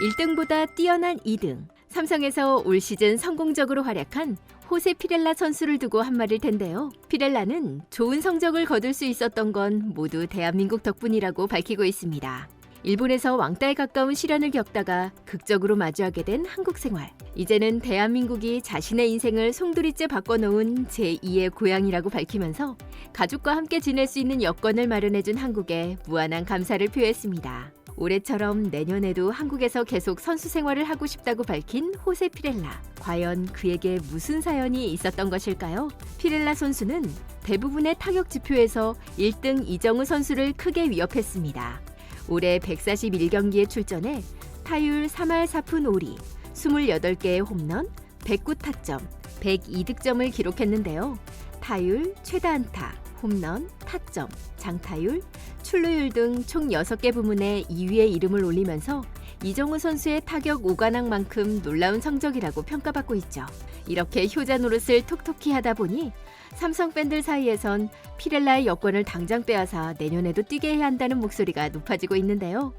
1등보다 뛰어난 2등. 삼성에서 올 시즌 성공적으로 활약한 호세 피렐라 선수를 두고 한 말일 텐데요. 피렐라는 좋은 성적을 거둘 수 있었던 건 모두 대한민국 덕분이라고 밝히고 있습니다. 일본에서 왕따에 가까운 시련을 겪다가 극적으로 마주하게 된 한국 생활. 이제는 대한민국이 자신의 인생을 송두리째 바꿔놓은 제2의 고향이라고 밝히면서 가족과 함께 지낼 수 있는 여건을 마련해준 한국에 무한한 감사를 표했습니다. 올해처럼 내년에도 한국에서 계속 선수 생활을 하고 싶다고 밝힌 호세 피렐라. 과연 그에게 무슨 사연이 있었던 것일까요? 피렐라 선수는 대부분의 타격 지표에서 1등 이정우 선수를 크게 위협했습니다. 올해 141경기에 출전해 타율 3할 4푼 5리, 28개의 홈런, 109타점, 102득점을 기록했는데요. 타율, 최다 안타, 홈런, 타점, 장타율, 출루율 등 총 6개 부문에 2위의 이름을 올리면서 이정우 선수의 타격 5관왕만큼 놀라운 성적이라고 평가받고 있죠. 이렇게 효자 노릇을 톡톡히 하다 보니 삼성 팬들 사이에선 피렐라의 여권을 당장 빼앗아 내년에도 뛰게 해야 한다는 목소리가 높아지고 있는데요.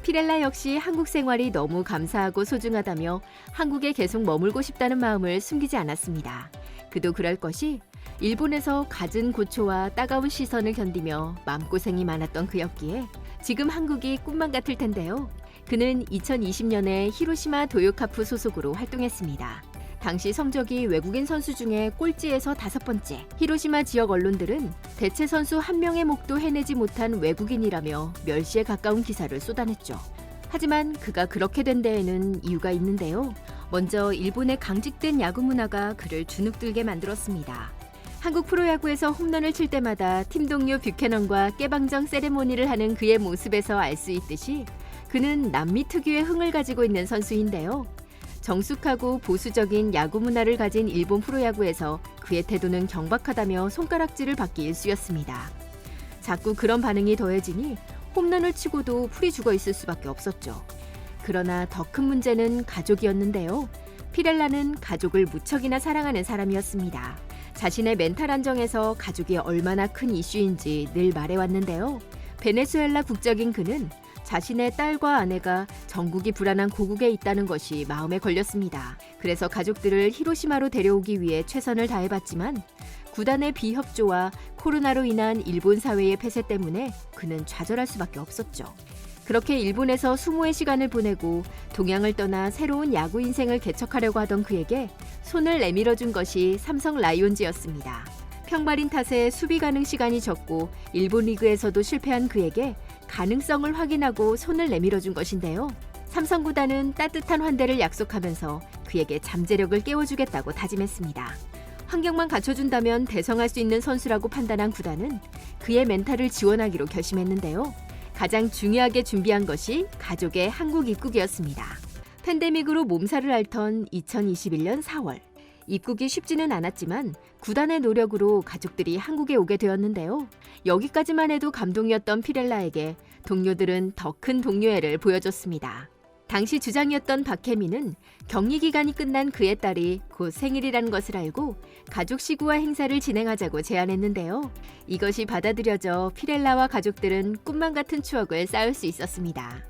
피렐라 역시 한국 생활이 너무 감사하고 소중하다며 한국에 계속 머물고 싶다는 마음을 숨기지 않았습니다. 그도 그럴 것이 일본에서 갖은 고초와 따가운 시선을 견디며 마음고생이 많았던 그였기에 지금 한국이 꿈만 같을 텐데요. 그는 2020년에 히로시마 도요카프 소속으로 활동했습니다. 당시 성적이 외국인 선수 중에 꼴찌에서 5번째. 히로시마 지역 언론들은 대체 선수 한 명의 목도 해내지 못한 외국인이라며 멸시에 가까운 기사를 쏟아냈죠. 하지만 그가 그렇게 된 데에는 이유가 있는데요. 먼저 일본의 강직된 야구 문화가 그를 주눅들게 만들었습니다. 한국 프로야구에서 홈런을 칠 때마다 팀 동료 뷰캐넌과 깨방정 세레모니를 하는 그의 모습에서 알 수 있듯이 그는 남미 특유의 흥을 가지고 있는 선수인데요. 정숙하고 보수적인 야구 문화를 가진 일본 프로야구에서 그의 태도는 경박하다며 손가락질을 받기 일쑤였습니다. 자꾸 그런 반응이 더해지니 홈런을 치고도 풀이 죽어 있을 수밖에 없었죠. 그러나 더 큰 문제는 가족이었는데요. 피렐라는 가족을 무척이나 사랑하는 사람이었습니다. 자신의 멘탈 안정에서 가족이 얼마나 큰 이슈인지 늘 말해왔는데요. 베네수엘라 국적인 그는 자신의 딸과 아내가 전국이 불안한 고국에 있다는 것이 마음에 걸렸습니다. 그래서 가족들을 히로시마로 데려오기 위해 최선을 다해봤지만 구단의 비협조와 코로나로 인한 일본 사회의 폐쇄 때문에 그는 좌절할 수밖에 없었죠. 그렇게 일본에서 수모의 시간을 보내고 동양을 떠나 새로운 야구 인생을 개척하려고 하던 그에게 손을 내밀어준 것이 삼성 라이온즈였습니다. 평발인 탓에 수비 가능 시간이 적고 일본 리그에서도 실패한 그에게 가능성을 확인하고 손을 내밀어준 것인데요. 삼성 구단은 따뜻한 환대를 약속하면서 그에게 잠재력을 깨워주겠다고 다짐했습니다. 환경만 갖춰준다면 대성할 수 있는 선수라고 판단한 구단은 그의 멘탈을 지원하기로 결심했는데요. 가장 중요하게 준비한 것이 가족의 한국 입국이었습니다. 팬데믹으로 몸살을 앓던 2021년 4월. 입국이 쉽지는 않았지만 구단의 노력으로 가족들이 한국에 오게 되었는데요. 여기까지만 해도 감동이었던 피렐라에게 동료들은 더 큰 동료애를 보여줬습니다. 당시 주장이었던 박혜민은 격리 기간이 끝난 그의 딸이 곧 생일이라는 것을 알고 가족 시구와 행사를 진행하자고 제안했는데요. 이것이 받아들여져 피렐라와 가족들은 꿈만 같은 추억을 쌓을 수 있었습니다.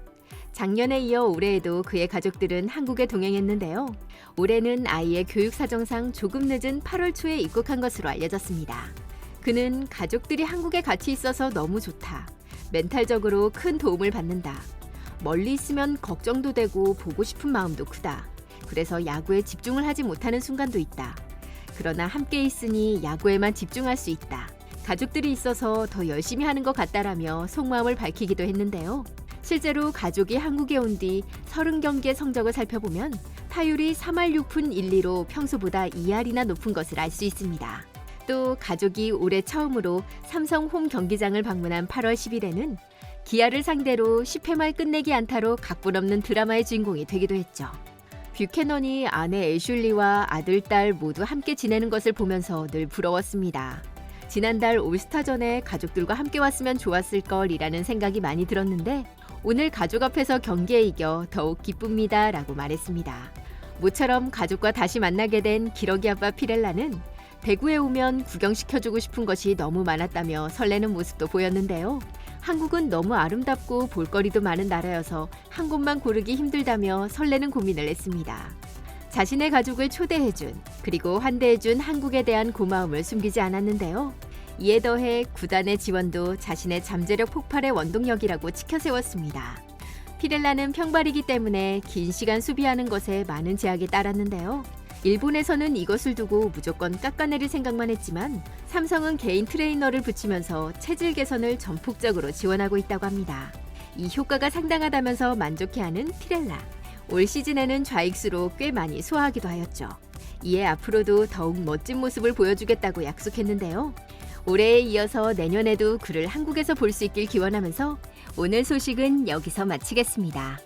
작년에 이어 올해에도 그의 가족들은 한국에 동행했는데요. 올해는 아이의 교육 사정상 조금 늦은 8월 초에 입국한 것으로 알려졌습니다. 그는 가족들이 한국에 같이 있어서 너무 좋다. 멘탈적으로 큰 도움을 받는다. 멀리 있으면 걱정도 되고 보고 싶은 마음도 크다. 그래서 야구에 집중을 하지 못하는 순간도 있다. 그러나 함께 있으니 야구에만 집중할 수 있다. 가족들이 있어서 더 열심히 하는 것 같다라며 속마음을 밝히기도 했는데요. 실제로 가족이 한국에 온 뒤 30경기의 성적을 살펴보면 타율이 3할 6푼 1리로 평소보다 2할이나 높은 것을 알 수 있습니다. 또 가족이 올해 처음으로 삼성 홈 경기장을 방문한 8월 10일에는 기아를 상대로 10회 말 끝내기 안타로 각본 없는 드라마의 주인공이 되기도 했죠. 뷰캐넌이 아내 애슐리와 아들, 딸 모두 함께 지내는 것을 보면서 늘 부러웠습니다. 지난달 올스타전에 가족들과 함께 왔으면 좋았을 걸이라는 생각이 많이 들었는데 오늘 가족 앞에서 경기에 이겨 더욱 기쁩니다 라고 말했습니다. 모처럼 가족과 다시 만나게 된 기러기 아빠 피렐라는 대구에 오면 구경시켜주고 싶은 것이 너무 많았다며 설레는 모습도 보였는데요. 한국은 너무 아름답고 볼거리도 많은 나라여서 한 곳만 고르기 힘들다며 설레는 고민을 했습니다. 자신의 가족을 초대해준 그리고 환대해준 한국에 대한 고마움을 숨기지 않았는데요. 이에 더해 구단의 지원도 자신의 잠재력 폭발의 원동력이라고 치켜세웠습니다. 피렐라는 평발이기 때문에 긴 시간 수비하는 것에 많은 제약이 따랐는데요. 일본에서는 이것을 두고 무조건 깎아내릴 생각만 했지만 삼성은 개인 트레이너를 붙이면서 체질 개선을 전폭적으로 지원하고 있다고 합니다. 이 효과가 상당하다면서 만족해하는 피렐라. 올 시즌에는 좌익수로 꽤 많이 소화하기도 하였죠. 이에 앞으로도 더욱 멋진 모습을 보여주겠다고 약속했는데요. 올해에 이어서 내년에도 그를 한국에서 볼 수 있길 기원하면서 오늘 소식은 여기서 마치겠습니다.